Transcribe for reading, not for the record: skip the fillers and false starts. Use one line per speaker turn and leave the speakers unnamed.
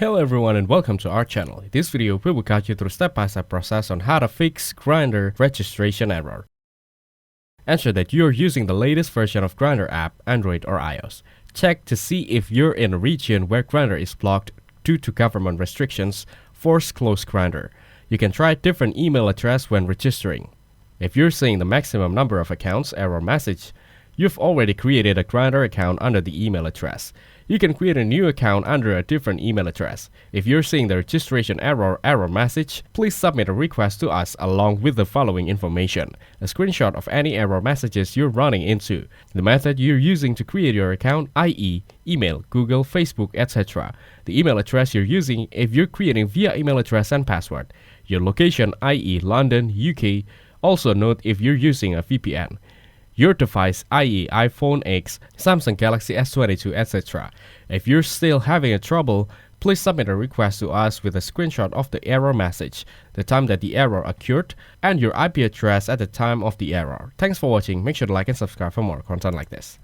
Hello everyone and welcome to our channel. In this video, we will guide you through step-by-step process on how to fix Grindr registration error. Ensure that you are using the latest version of Grindr app, Android or iOS. Check to see if you're in a region where Grindr is blocked due to government restrictions. Force close Grindr. You can try a different email address when registering. If you're seeing the maximum number of accounts error message, you've already created a Grindr account under the email address. You can create a new account under a different email address. If you're seeing the registration error message, please submit a request to us along with the following information: a screenshot of any error messages you're running into, the method you're using to create your account, i.e. email, Google, Facebook, etc., the email address you're using if you're creating via email address and password, your location, i.e. London, UK. Also note if you're using a VPN. Your device, i.e. iPhone X, Samsung Galaxy S22, etc. If you're still having a trouble, please submit a request to us with a screenshot of the error message, the time that the error occurred, and your IP address at the time of the error. Thanks for watching. Make sure to like and subscribe for more content like this.